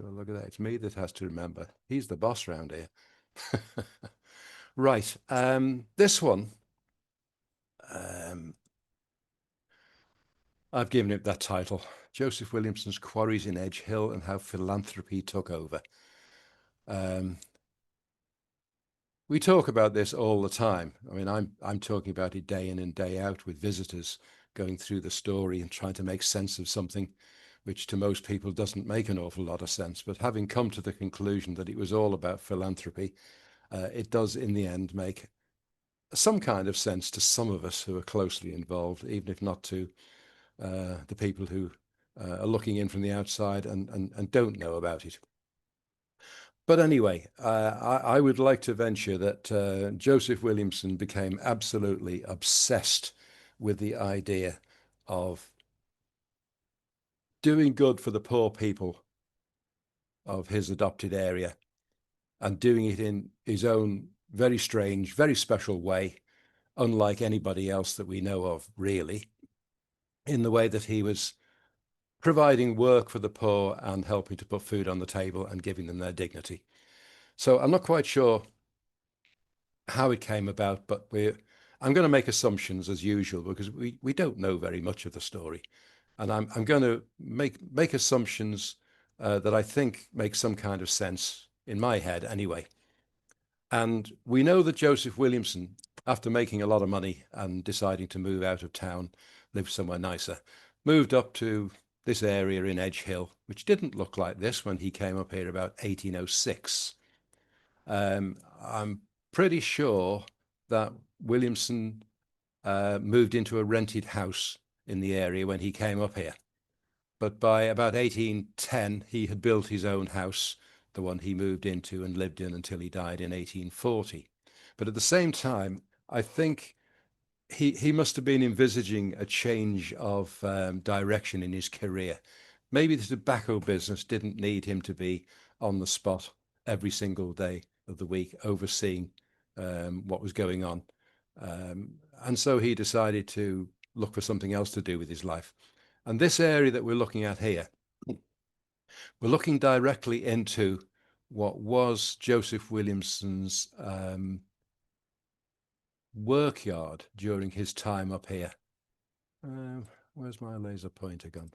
look at that. It's me that has to remember. He's the boss round here. Right. This one, I've given it that title. Joseph Williamson's Quarries in Edge Hill and How Philanthropy Took Over. We talk about this all the time. I mean, I'm talking about it day in and day out with visitors, going through the story and trying to make sense of something which to most people doesn't make an awful lot of sense. But having come to the conclusion that it was all about philanthropy, it does in the end make some kind of sense to some of us who are closely involved, even if not to the people who are looking in from the outside and don't know about it. But anyway, I would like to venture that Joseph Williamson became absolutely obsessed with the idea of doing good for the poor people of his adopted area and doing it in his own very strange, very special way, unlike anybody else that we know of, really, in the way that he was providing work for the poor and helping to put food on the table and giving them their dignity. So I'm not quite sure how it came about, but I'm going to make assumptions as usual because we don't know very much of the story. And I'm going to make assumptions that I think make some kind of sense in my head anyway. And we know that Joseph Williamson, after making a lot of money and deciding to move out of town, live somewhere nicer, moved up to this area in Edge Hill, which didn't look like this when he came up here about 1806. I'm pretty sure that Williamson moved into a rented house in the area when he came up here. But by about 1810, he had built his own house, the one he moved into and lived in until he died in 1840. But at the same time, I think he must have been envisaging a change of direction in his career. Maybe the tobacco business didn't need him to be on the spot every single day of the week, overseeing what was going on. And so he decided to look for something else to do with his life. And this area that we're looking at here, we're looking directly into what was Joseph Williamson's workyard during his time up here. Where's my laser pointer gone?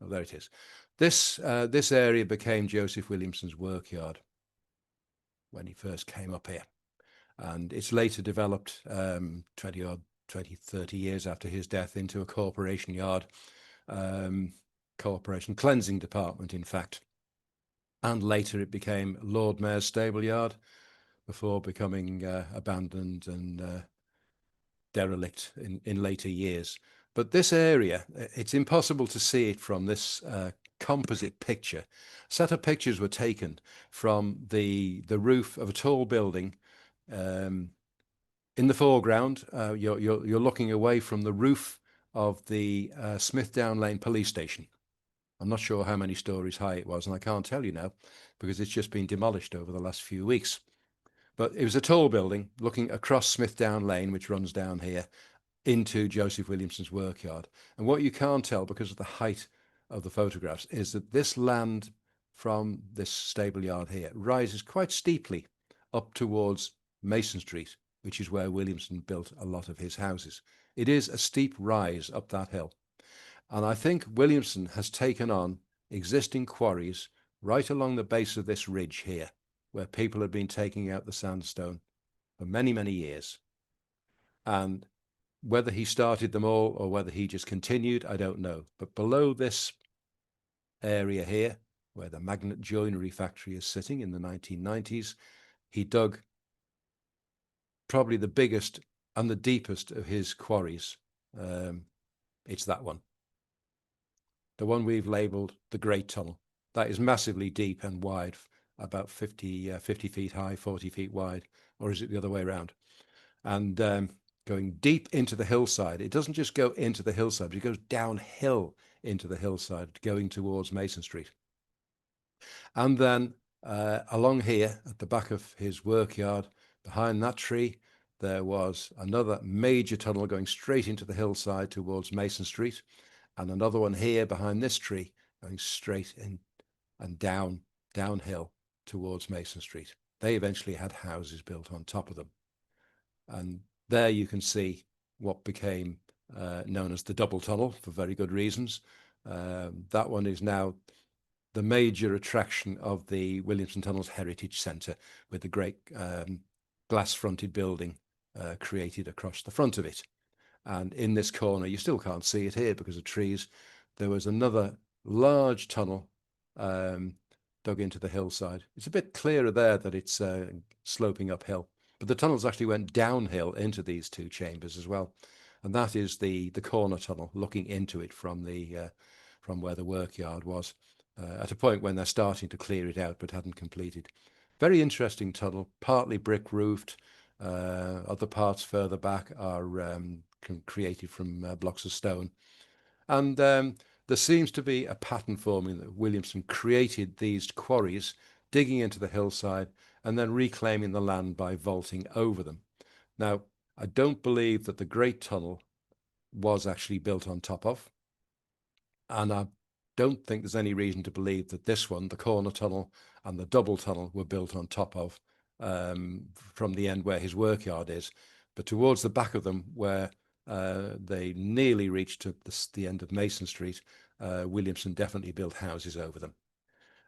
Oh, there it is. This area became Joseph Williamson's workyard when he first came up here. And it's later developed 20, 30 years after his death into a corporation yard, corporation cleansing department, in fact. And later it became Lord Mayor's stable yard before becoming abandoned and derelict in later years. But this area, it's impossible to see it from this composite picture. A set of pictures were taken from the roof of a tall building. In the foreground, you're looking away from the roof of the Smithdown Lane police station. I'm not sure how many stories high it was, and I can't tell you now because it's just been demolished over the last few weeks. But it was a tall building looking across Smithdown Lane, which runs down here, into Joseph Williamson's workyard. And what you can't tell because of the height of the photographs is that this land from this stable yard here rises quite steeply up towards Mason Street, which is where Williamson built a lot of his houses. It is a steep rise up that hill. And I think Williamson has taken on existing quarries right along the base of this ridge here, where people have been taking out the sandstone for many, many years. And whether he started them all or whether he just continued, I don't know. But below this area here, where the Magnet Joinery Factory is sitting in the 1990s, he dug probably the biggest and the deepest of his quarries. It's that one. The one we've labelled the Great Tunnel. That is massively deep and wide, about 50 feet high, 40 feet wide, or is it the other way around? And going deep into the hillside. It doesn't just go into the hillside, but it goes downhill into the hillside, going towards Mason Street. And then along here at the back of his workyard, behind that tree, there was another major tunnel going straight into the hillside towards Mason Street, and another one here behind this tree going straight in and downhill towards Mason Street. They eventually had houses built on top of them. And there you can see what became known as the double tunnel for very good reasons. That one is now the major attraction of the Williamson Tunnels Heritage Centre, with the great glass-fronted building created across the front of it. And in this corner, you still can't see it here because of trees, there was another large tunnel dug into the hillside. It's a bit clearer there that it's sloping uphill, but the tunnels actually went downhill into these two chambers as well. And that is the corner tunnel looking into it from where the workyard was, at a point when they're starting to clear it out but hadn't completed. Very interesting tunnel, partly brick roofed. Other parts further back are created from blocks of stone. And there seems to be a pattern forming that Williamson created these quarries, digging into the hillside and then reclaiming the land by vaulting over them. Now, I don't believe that the Great Tunnel was actually built on top of, and I don't think there's any reason to believe that this one, the corner tunnel and the double tunnel, were built on top of from the end where his workyard is. But towards the back of them, where they nearly reached to the end of Mason Street, Williamson definitely built houses over them.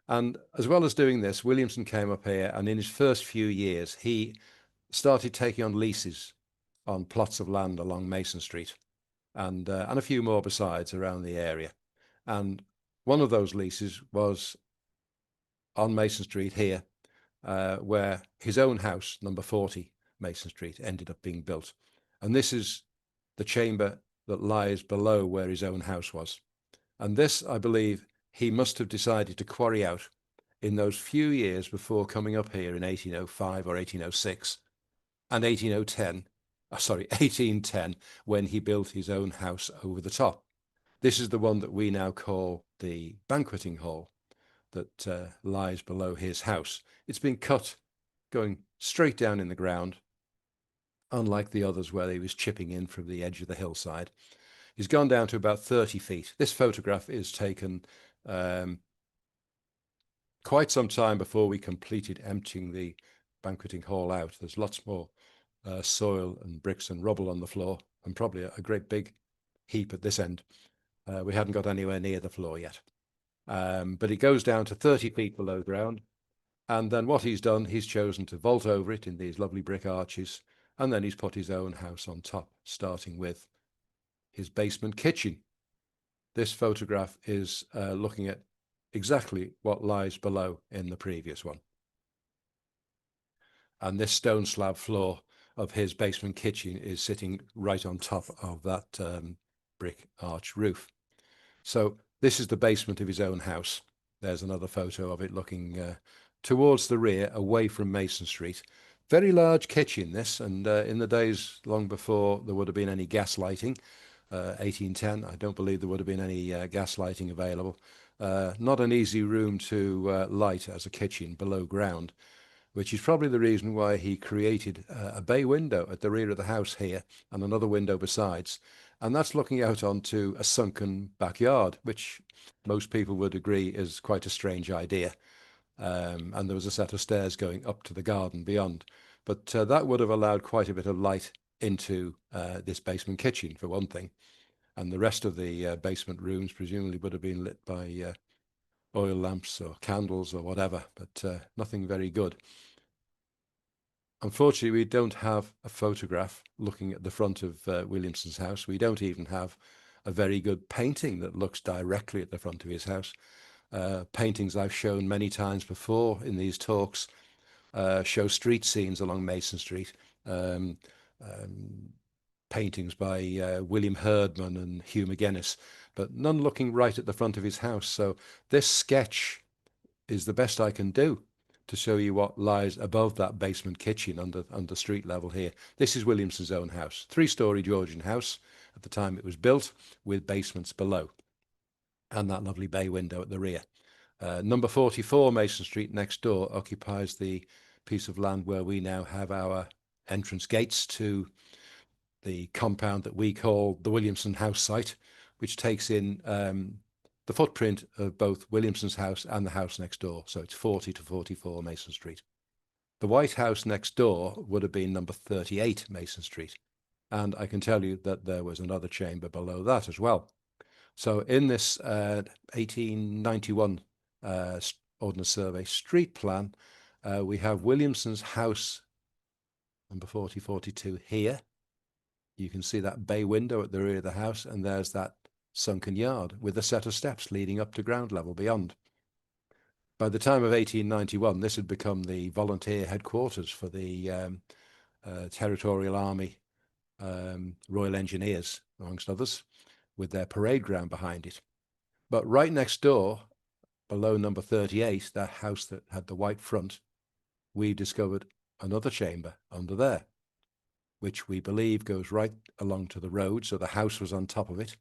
And as well as doing this, Williamson came up here, and in his first few years, he started taking on leases on plots of land along Mason Street, and a few more besides around the area. And one of those leases was on Mason Street here, where his own house, number 40 Mason Street, ended up being built. And this is the chamber that lies below where his own house was. And this, I believe, he must have decided to quarry out in those few years before coming up here in 1805 or 1806 and 1810, when he built his own house over the top. This is the one that we now call the banqueting hall that lies below his house. It's been cut going straight down in the ground, unlike the others where he was chipping in from the edge of the hillside. He's gone down to about 30 feet. This photograph is taken quite some time before we completed emptying the banqueting hall out. There's lots more soil and bricks and rubble on the floor, and probably a great big heap at this end. We hadn't got anywhere near the floor yet. But it goes down to 30 feet below ground. And then what he's done, he's chosen to vault over it in these lovely brick arches. And then he's put his own house on top, starting with his basement kitchen. This photograph is looking at exactly what lies below in the previous one. And this stone slab floor of his basement kitchen is sitting right on top of that brick arch roof. So this is the basement of his own house. There's another photo of it looking towards the rear, away from Mason Street. Very large kitchen, this, and in the days long before there would have been any gas lighting, 1810, I don't believe there would have been any gas lighting available. Not an easy room to light as a kitchen below ground, which is probably the reason why he created a bay window at the rear of the house here and another window besides. And that's looking out onto a sunken backyard, which most people would agree is quite a strange idea. And there was a set of stairs going up to the garden beyond. But that would have allowed quite a bit of light into this basement kitchen, for one thing. And the rest of the basement rooms presumably would have been lit by oil lamps or candles or whatever, but nothing very good. Unfortunately, we don't have a photograph looking at the front of Williamson's house. We don't even have a very good painting that looks directly at the front of his house. Paintings I've shown many times before in these talks show street scenes along Mason Street. Paintings by William Herdman and Hugh McGuinness, but none looking right at the front of his house. So this sketch is the best I can do to show you what lies above that basement kitchen under street level here. This is Williamson's own house, 3-story Georgian house at the time it was built, with basements below, and that lovely bay window at the rear. Number 44 Mason Street next door occupies the piece of land where we now have our entrance gates to the compound that we call the Williamson house site, which takes in the footprint of both Williamson's house and the house next door. So it's 40 to 44 Mason Street. The White House next door would have been number 38 Mason Street. And I can tell you that there was another chamber below that as well. So in this 1891 Ordnance Survey street plan, we have Williamson's house, number 4042 here. You can see that bay window at the rear of the house, and there's that sunken yard with a set of steps leading up to ground level beyond. By the time of 1891, this had become the volunteer headquarters for the Territorial Army, Royal Engineers, amongst others, with their parade ground behind it. But right next door, below number 38, that house that had the white front, we discovered another chamber under there, which we believe goes right along to the road. So the house was on top of it.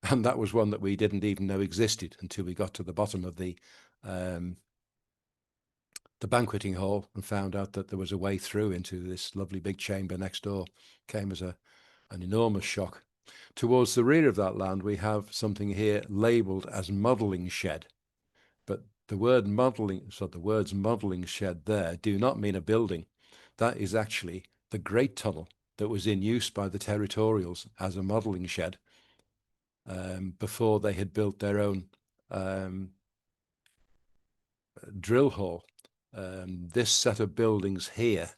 And that was one that we didn't even know existed until we got to the bottom of the banqueting hall and found out that there was a way through into this lovely big chamber next door. Came as an enormous shock. Towards the rear of that land, we have something here labelled as modelling shed. But the word modelling, so the words modelling shed there do not mean a building. That is actually the great tunnel that was in use by the Territorials as a modelling shed before they had built their own drill hall. This set of buildings here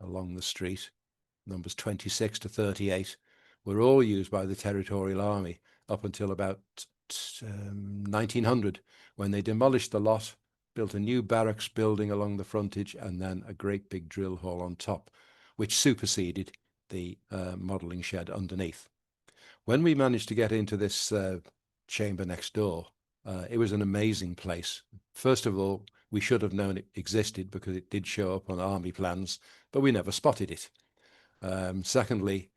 along the street, numbers 26 to 38, were all used by the Territorial Army up until about 1900, when they demolished the lot, built a new barracks building along the frontage, and then a great big drill hall on top, which superseded the modelling shed underneath. When we managed to get into this chamber next door, it was an amazing place. First of all, we should have known it existed because it did show up on army plans, but we never spotted it. Secondly,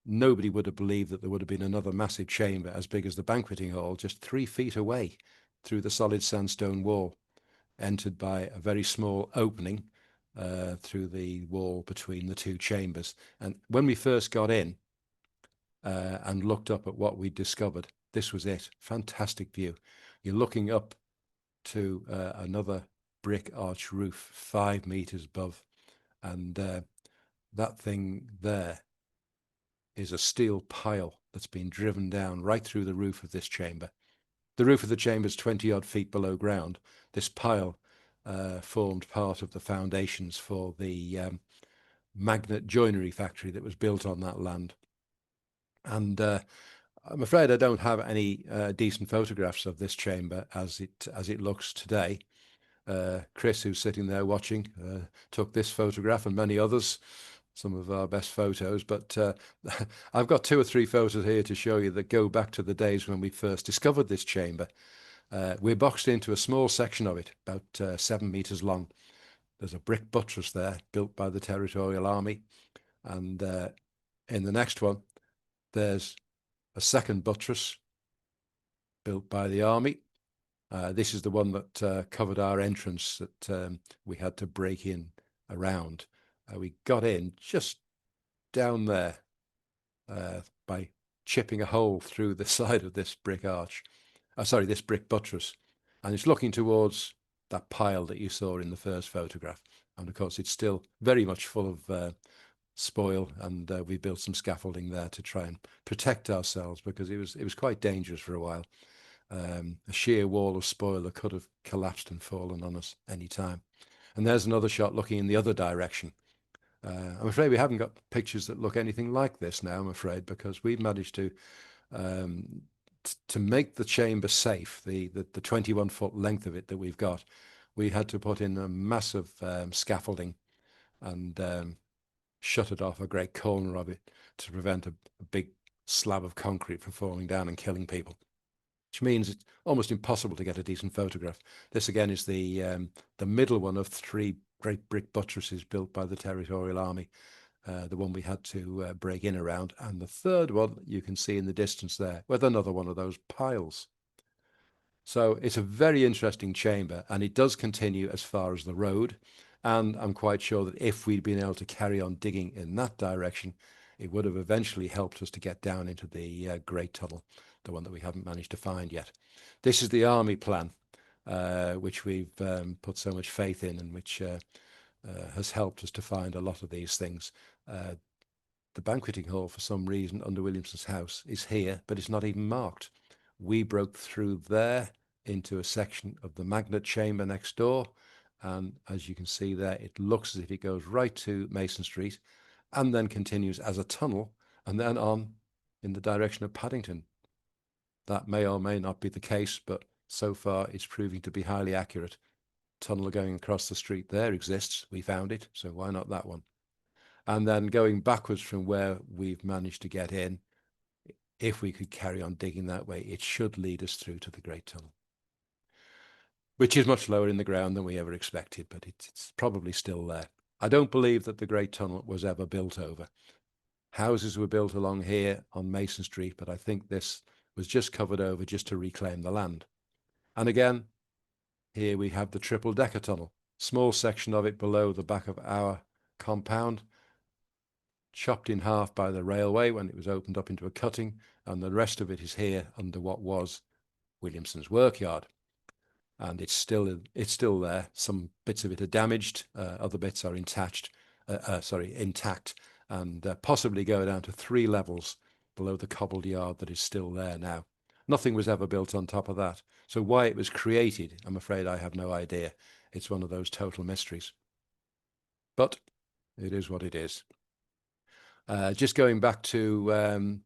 nobody would have believed that there would have been another massive chamber as big as the banqueting hall just 3 feet away through the solid sandstone wall, entered by a very small opening through the wall between the two chambers. And when we first got in and looked up at what we discovered, this was it. Fantastic view. You're looking up to another brick arch roof 5 meters above, and that thing there is a steel pile that's been driven down right through the roof of this chamber. The roof of the chamber is 20-odd feet below ground. This pile formed part of the foundations for the magnet joinery factory that was built on that land. And I'm afraid I don't have any decent photographs of this chamber as it looks today. Chris, who's sitting there watching, took this photograph and many others, some of our best photos. But I've got 2 or 3 photos here to show you that go back to the days when we first discovered this chamber. We're boxed into a small section of it, about 7 meters long. There's a brick buttress there built by the Territorial Army. And in the next one, there's a second buttress built by the Army. This is the one that covered our entrance that we had to break in around. We got in just down there by chipping a hole through the side of this brick arch. This brick buttress. And it's looking towards that pile that you saw in the first photograph. And of course, it's still very much full of spoil, and we built some scaffolding there to try and protect ourselves, because it was quite dangerous for a while. A sheer wall of spoil that could have collapsed and fallen on us any time. And there's another shot looking in the other direction. I'm afraid we haven't got pictures that look anything like this now, I'm afraid, because we've managed to make the chamber safe, the 21-foot length of it that we've got. We had to put in a massive scaffolding and shut it off a great corner of it to prevent a big slab of concrete from falling down and killing people, which means it's almost impossible to get a decent photograph. This again is the middle one of 3 great brick buttresses built by the Territorial Army, the one we had to break in around, and the third one you can see in the distance there with another one of those piles. So it's a very interesting chamber, and it does continue as far as the road. And I'm quite sure that if we'd been able to carry on digging in that direction, it would have eventually helped us to get down into the Great Tunnel. the one that we haven't managed to find yet. This is the army plan, which we've put so much faith in, and which has helped us to find a lot of these things. The banqueting hall, for some reason, under Williamson's house is here, but it's not even marked. We broke through there into a section of the magnet chamber next door, and as you can see there, it looks as if it goes right to Mason Street and then continues as a tunnel and then on in the direction of Paddington. That may or may not be the case, but so far it's proving to be highly accurate. Tunnel going across the street there exists. We found it, so why not that one? And then going backwards from where we've managed to get in, if we could carry on digging that way, it should lead us through to the Great Tunnel, which is much lower in the ground than we ever expected, but it's probably still there. I don't believe that the Great Tunnel was ever built over. Houses were built along here on Mason Street, but I think this was just covered over just to reclaim the land. And again, here we have the triple-decker tunnel, small section of it below the back of our compound, chopped in half by the railway when it was opened up into a cutting, and the rest of it is here under what was Williamson's workyard. And it's still there. Some bits of it are damaged, other bits are intact, and possibly go down to 3 levels below the cobbled yard that is still there now. Nothing was ever built on top of that. So why it was created, I'm afraid I have no idea. It's one of those total mysteries. But it is what it is. Just going back to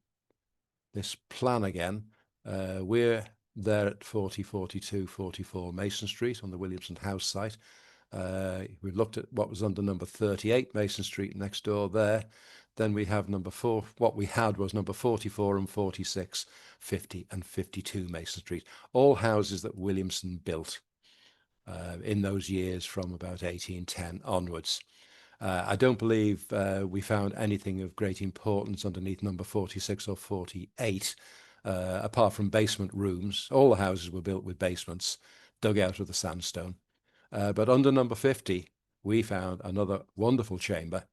this plan again, we're there at 40, 42, 44 Mason Street on the Williamson house site. We've looked at what was under number 38 Mason Street next door there. Then we have number 4. What we had was number 44 and 46, 50 and 52 Mason Street. All houses that Williamson built in those years from about 1810 onwards. I don't believe we found anything of great importance underneath number 46 or 48, apart from basement rooms. All the houses were built with basements dug out of the sandstone. But under number 50, we found another wonderful chamber,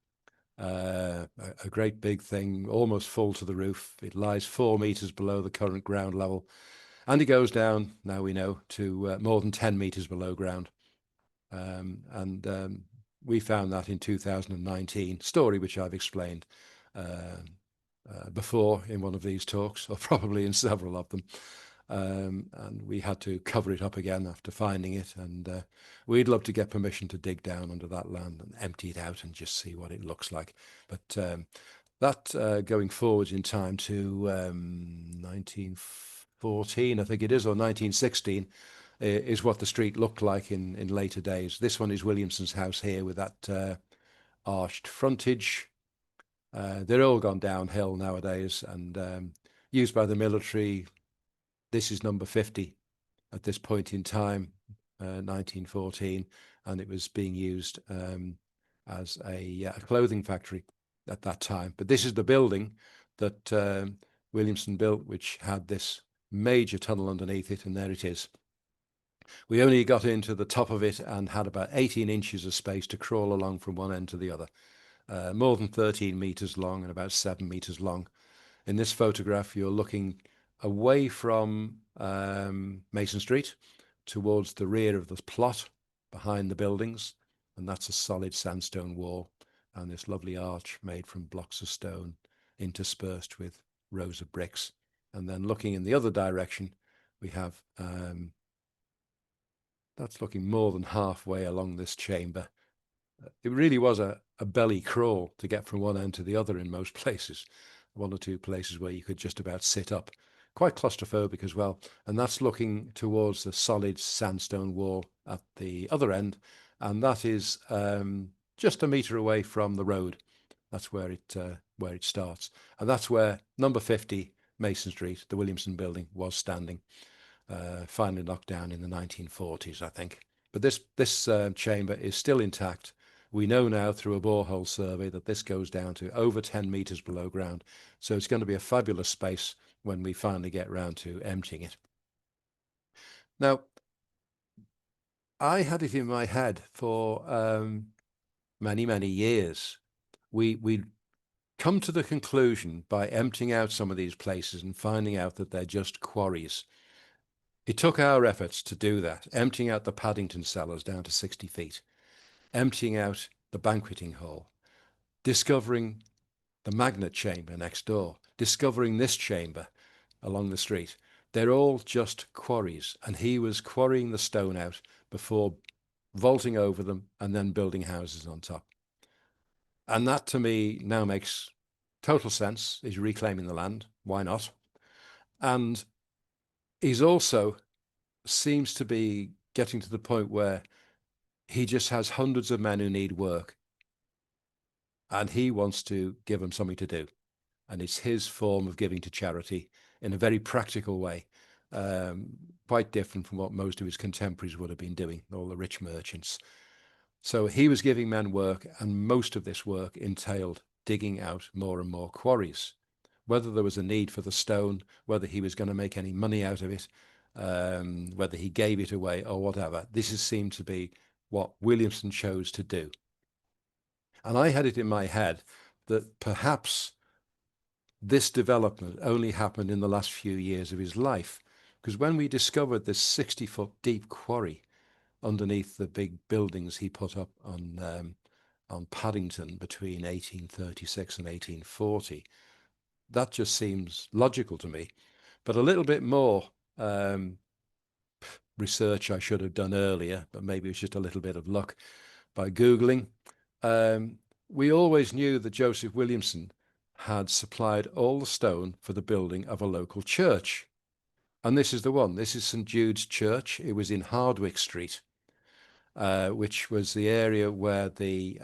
a great big thing, almost full to the roof. It lies 4 meters below the current ground level, and it goes down, now we know, to more than 10 meters below ground. We found that in 2019, story which I've explained before in one of these talks, or probably in several of them. And we had to cover it up again after finding it, and we'd love to get permission to dig down under that land and empty it out and just see what it looks like. But that going forwards in time to 1914, I think it is, or 1916, is what the street looked like in later days. This one is Williamson's house here with that arched frontage. They're all gone downhill nowadays and used by the military. This is number 50 at this point in time, 1914, and it was being used as a clothing factory at that time. But this is the building that Williamson built, which had this major tunnel underneath it, and there it is. We only got into the top of it and had about 18 inches of space to crawl along from one end to the other. More than 13 meters long and about 7 meters long. In this photograph, you're looking away from Mason Street towards the rear of the plot behind the buildings, and that's a solid sandstone wall and this lovely arch made from blocks of stone interspersed with rows of bricks. And then looking in the other direction, we have that's looking more than halfway along this chamber. It really was a belly crawl to get from one end to the other in most places. 1 or 2 places where you could just about sit up. Quite claustrophobic as well. And that's looking towards the solid sandstone wall at the other end. And that is just a meter away from the road. That's where it starts. And that's where number 50 Mason Street, the Williamson building, was standing. Finally knocked down in the 1940s, I think. But this chamber is still intact. We know now through a borehole survey that this goes down to over 10 meters below ground. So it's going to be a fabulous space when we finally get round to emptying it. Now, I had it in my head for many, many years. We come to the conclusion by emptying out some of these places and finding out that they're just quarries. It took our efforts to do that, emptying out the Paddington cellars down to 60 feet, emptying out the banqueting hall, discovering the magnet chamber next door, discovering this chamber along the street. They're all just quarries, and he was quarrying the stone out before vaulting over them and then building houses on top. And that to me now makes total sense. He's reclaiming the land. Why not? And he's also seems to be getting to the point where he just has hundreds of men who need work and he wants to give them something to do. And it's his form of giving to charity in a very practical way, quite different from what most of his contemporaries would have been doing, all the rich merchants. So he was giving men work, and most of this work entailed digging out more and more quarries. Whether there was a need for the stone, whether he was going to make any money out of it, whether he gave it away or whatever, this has seemed to be what Williamson chose to do. And I had it in my head that perhaps this development only happened in the last few years of his life, because when we discovered this 60-foot deep quarry underneath the big buildings he put up on Paddington between 1836 and 1840, that just seems logical to me. But a little bit more research I should have done earlier, but maybe it's just a little bit of luck by Googling. We always knew that Joseph Williamson had supplied all the stone for the building of a local church. And this is the one. This is St. Jude's Church. It was in Hardwicke Street, which was the area where the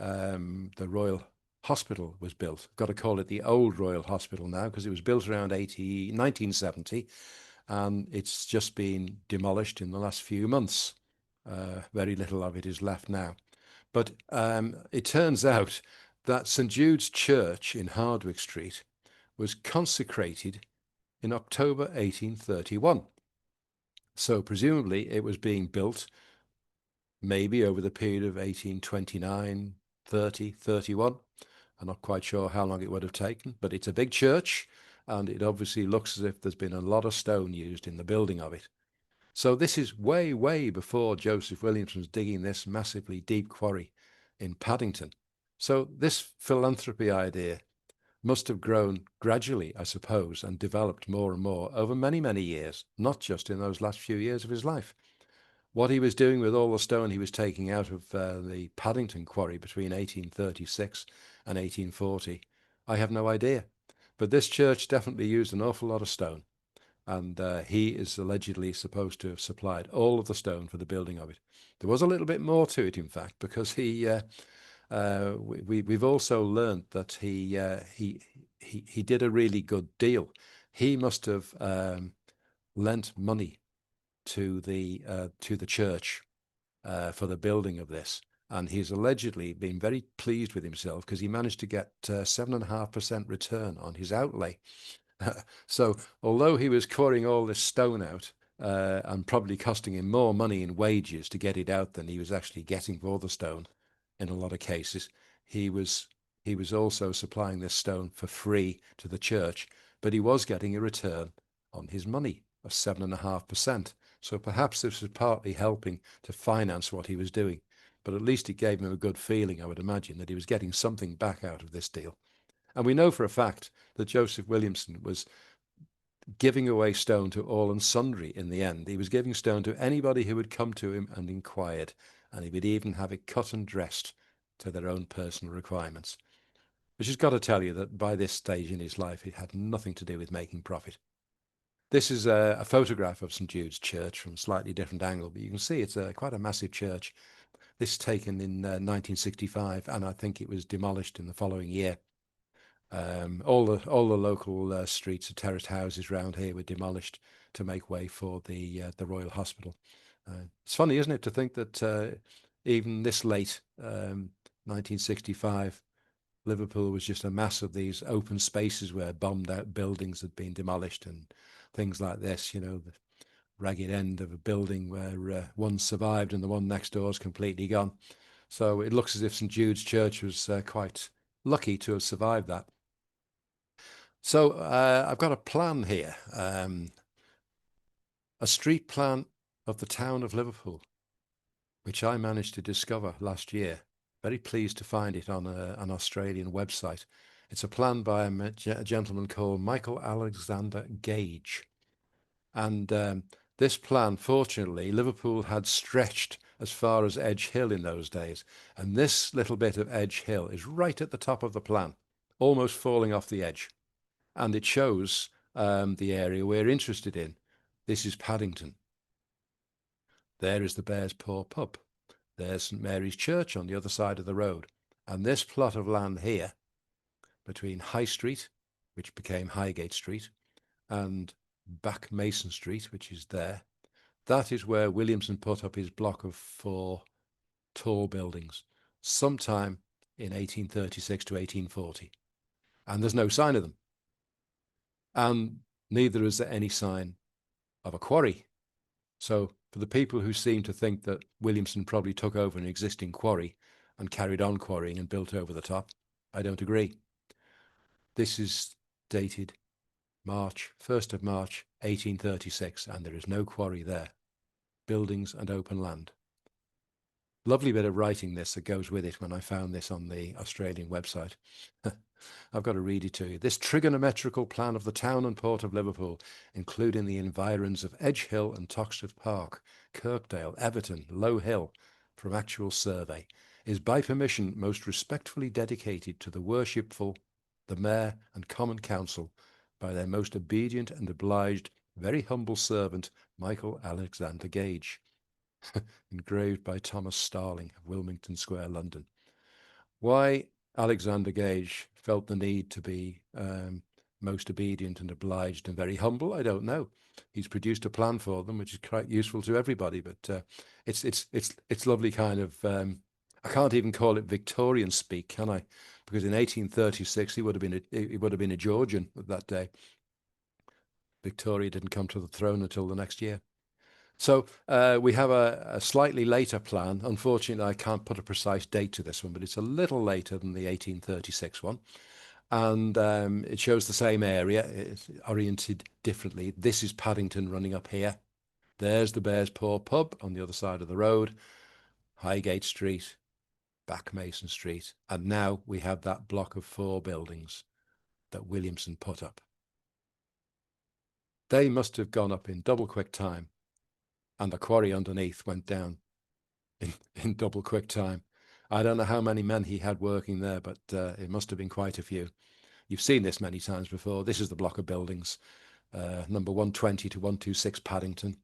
Royal Hospital was built. I've got to call it the Old Royal Hospital now because it was built around 1970 and it's just been demolished in the last few months. Very little of it is left now. But it turns out that St. Jude's Church in Hardwicke Street was consecrated in October 1831. So presumably it was being built maybe over the period of 1829, 30, 31. I'm not quite sure how long it would have taken, but it's a big church and it obviously looks as if there's been a lot of stone used in the building of it. So this is way, way before Joseph Williamson was digging this massively deep quarry in Paddington. So this philanthropy idea must have grown gradually, I suppose, and developed more and more over many, many years, not just in those last few years of his life. What he was doing with all the stone he was taking out of the Paddington quarry between 1836 and 1840, I have no idea. But this church definitely used an awful lot of stone. And he is allegedly supposed to have supplied all of the stone for the building of it. There was a little bit more to it, in fact, because we've also learned that he did a really good deal. He must have lent money to the church for the building of this, and he's allegedly been very pleased with himself because he managed to get 7.5% return on his outlay. So although he was quarrying all this stone out and probably costing him more money in wages to get it out than he was actually getting for the stone in a lot of cases, he was also supplying this stone for free to the church, but he was getting a return on his money of 7.5%. So perhaps this was partly helping to finance what he was doing, but at least it gave him a good feeling, I would imagine, that he was getting something back out of this deal. And we know for a fact that Joseph Williamson was giving away stone to all and sundry in the end. He was giving stone to anybody who would come to him and inquired, and he would even have it cut and dressed to their own personal requirements. Which has got to tell you that by this stage in his life, it had nothing to do with making profit. This is a photograph of St. Jude's Church from a slightly different angle, but you can see it's quite a massive church. This taken in 1965, and I think it was demolished in the following year. All the local streets of terraced houses around here were demolished to make way for the Royal Hospital. It's funny, isn't it, to think that even this late, 1965, Liverpool was just a mass of these open spaces where bombed out buildings had been demolished and things like this, you know, the ragged end of a building where one survived and the one next door is completely gone. So it looks as if St. Jude's Church was quite lucky to have survived that. So I've got a plan here, a street plan of the town of Liverpool, which I managed to discover last year. Very pleased to find it on an Australian website. It's a plan by a gentleman called Michael Alexander Gage. And this plan, fortunately, Liverpool had stretched as far as Edge Hill in those days. And this little bit of Edge Hill is right at the top of the plan, almost falling off the edge. And it shows the area we're interested in. This is Paddington. There is the Bear's Paw pub. There's St Mary's Church on the other side of the road. And this plot of land here, between High Street, which became Highgate Street, and Back Mason Street, which is there, that is where Williamson put up his block of 4 tall buildings, sometime in 1836 to 1840. And there's no sign of them. And neither is there any sign of a quarry. So for the people who seem to think that Williamson probably took over an existing quarry and carried on quarrying and built over the top, I don't agree. This is dated March, 1st of March, 1836, and there is no quarry there. Buildings and open land. Lovely bit of writing this that goes with it when I found this on the Australian website. I've got to read it to you. This trigonometrical plan of the town and port of Liverpool, including the environs of Edge Hill and Toxteth Park, Kirkdale, Everton, Low Hill, from actual survey, is by permission most respectfully dedicated to the worshipful, the Mayor and Common Council, by their most obedient and obliged, very humble servant, Michael Alexander Gage. Engraved by Thomas Starling of Wilmington Square, London. Why Alexander Gage felt the need to be most obedient and obliged and very humble, I don't know. He's produced a plan for them, which is quite useful to everybody. But it's lovely kind of. I can't even call it Victorian speak, can I? Because in 1836 he would have been a Georgian at that day. Victoria didn't come to the throne until the next year. So we have a slightly later plan. Unfortunately, I can't put a precise date to this one, but it's a little later than the 1836 one. And it shows the same area. It's oriented differently. This is Paddington running up here. There's the Bear's Paw pub on the other side of the road. Highgate Street, Back Mason Street. And now we have that block of 4 buildings that Williamson put up. They must have gone up in double quick time. And the quarry underneath went down in double quick time. I don't know how many men he had working there, but it must have been quite a few. You've seen this many times before. This is the block of buildings, number 120 to 126 Paddington.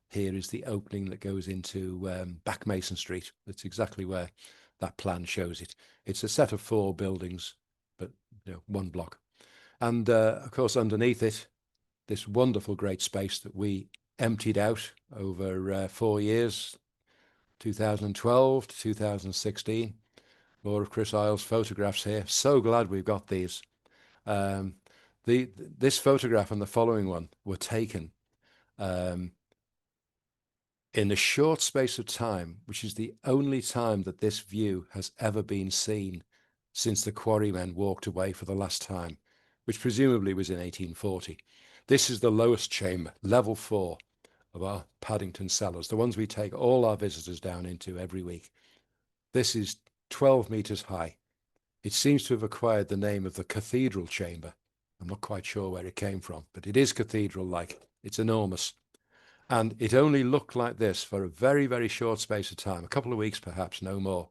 Here is the opening that goes into Back Mason Street. That's exactly where that plan shows it. It's a set of 4 buildings, but 1 block. And of course, underneath it, this wonderful great space that we emptied out over 4 years, 2012 to 2016. More of Chris Isles' photographs here. So glad we've got these. This photograph and the following one were taken in a short space of time, which is the only time that this view has ever been seen since the quarrymen walked away for the last time, which presumably was in 1840. This is the lowest chamber, level 4. Of our Paddington cellars, the ones we take all our visitors down into every week. This is 12 meters high. It seems to have acquired the name of the cathedral chamber. I'm not quite sure where it came from, but it is cathedral-like. It's enormous. And it only looked like this for a very, very short space of time, a couple of weeks perhaps, no more,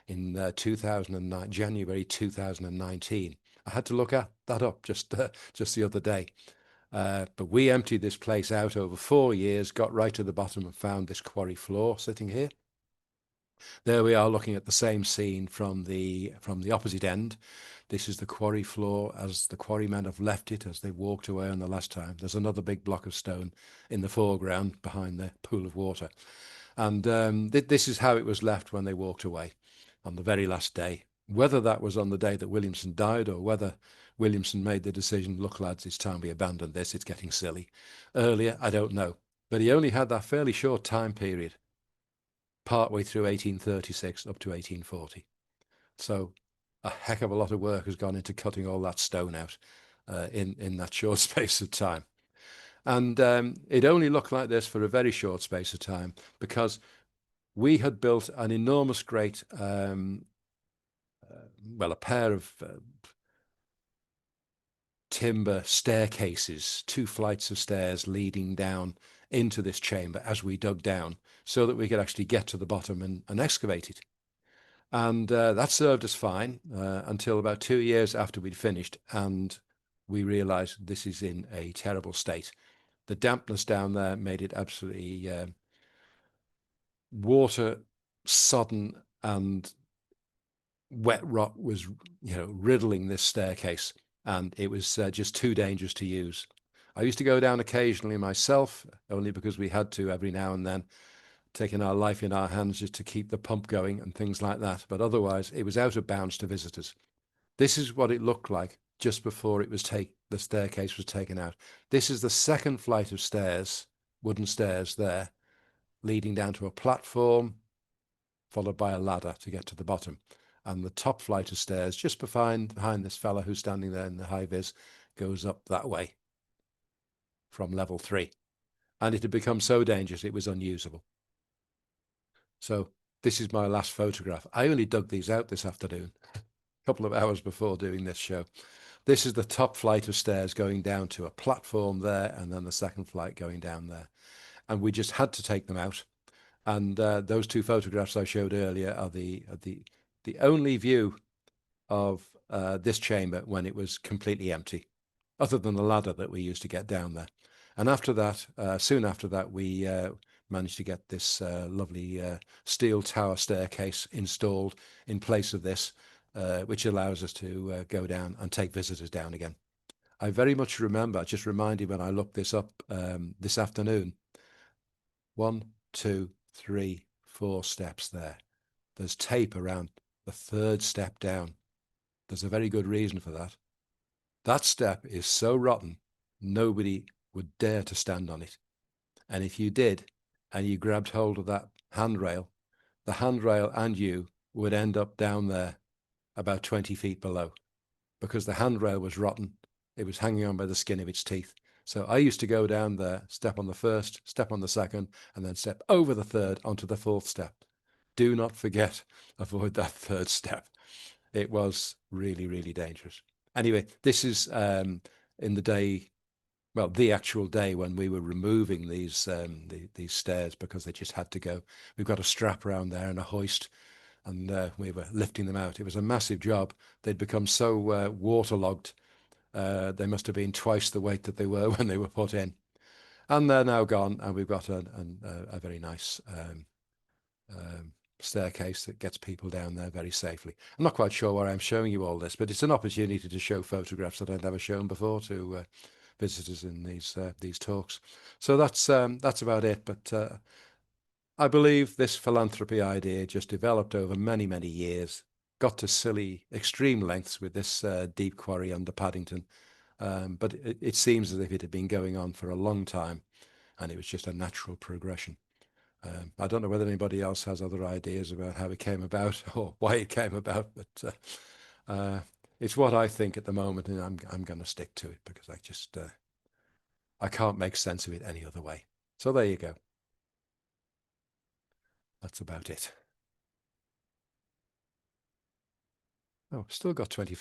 in 2009, January 2019. I had to look that up just the other day. But we emptied this place out over 4 years, got right to the bottom and found this quarry floor sitting here. There we are looking at the same scene from the opposite end. This is the quarry floor as the quarrymen have left it as they walked away on the last time. There's another big block of stone in the foreground behind the pool of water. And this is how it was left when they walked away on the very last day. Whether that was on the day that Williamson died or whether Williamson made the decision, look, lads, it's time we abandon this. It's getting silly. Earlier, I don't know. But he only had that fairly short time period, partway through 1836 up to 1840. So a heck of a lot of work has gone into cutting all that stone out. in that short space of time. And it only looked like this for a very short space of time because we had built an enormous great, well, a pair of timber staircases, 2 flights of stairs leading down into this chamber as we dug down so that we could actually get to the bottom and excavate it. And that served us fine until about 2 years after we'd finished, and we realized this is in a terrible state. The dampness down there made it absolutely water sodden, and wet rock was, riddling this staircase, and it was just too dangerous to use. I used to go down occasionally myself, only because we had to every now and then, taking our life in our hands just to keep the pump going and things like that. But otherwise, it was out of bounds to visitors. This is what it looked like just before it was the staircase was taken out. This is the second flight of stairs, wooden stairs there, leading down to a platform, followed by a ladder to get to the bottom. And the top flight of stairs, just behind this fella who's standing there in the high vis, goes up that way from level 3. And it had become so dangerous it was unusable. So this is my last photograph. I only dug these out this afternoon, a couple of hours before doing this show. This is the top flight of stairs going down to a platform there, and then the second flight going down there. And we just had to take them out. And those 2 photographs I showed earlier are the only view of this chamber when it was completely empty, other than the ladder that we used to get down there. And after that, soon after that, we managed to get this lovely steel tower staircase installed in place of this, which allows us to go down and take visitors down again. I very much remember, just reminded when I looked this up this afternoon, 1, 2, 3, 4 steps there. There's tape around the 3rd step down. There's a very good reason for that. That step is so rotten, nobody would dare to stand on it. And if you did, and you grabbed hold of that handrail, the handrail and you would end up down there about 20 feet below, because the handrail was rotten. It was hanging on by the skin of its teeth. So I used to go down there, step on the 1st, step on the 2nd, and then step over the 3rd onto the 4th step. Do not forget, avoid that 3rd step. It was really, really dangerous. Anyway, this is in the day, well, the actual day when we were removing these stairs because they just had to go. We've got a strap around there and a hoist, and we were lifting them out. It was a massive job. They'd become so waterlogged. They must have been twice the weight that they were when they were put in. And they're now gone, and we've got a very nice staircase that gets people down there very safely. I'm not quite sure why I'm showing you all this, but it's an opportunity to show photographs that I'd never shown before to visitors in these talks. So that's about it. But I believe this philanthropy idea just developed over many, many years, got to silly, extreme lengths with this deep quarry under Paddington. But it seems as if it had been going on for a long time, and it was just a natural progression. I don't know whether anybody else has other ideas about how it came about or why it came about, but it's what I think at the moment, and I'm going to stick to it because I can't make sense of it any other way. So there you go. That's about it. Oh, still got 25.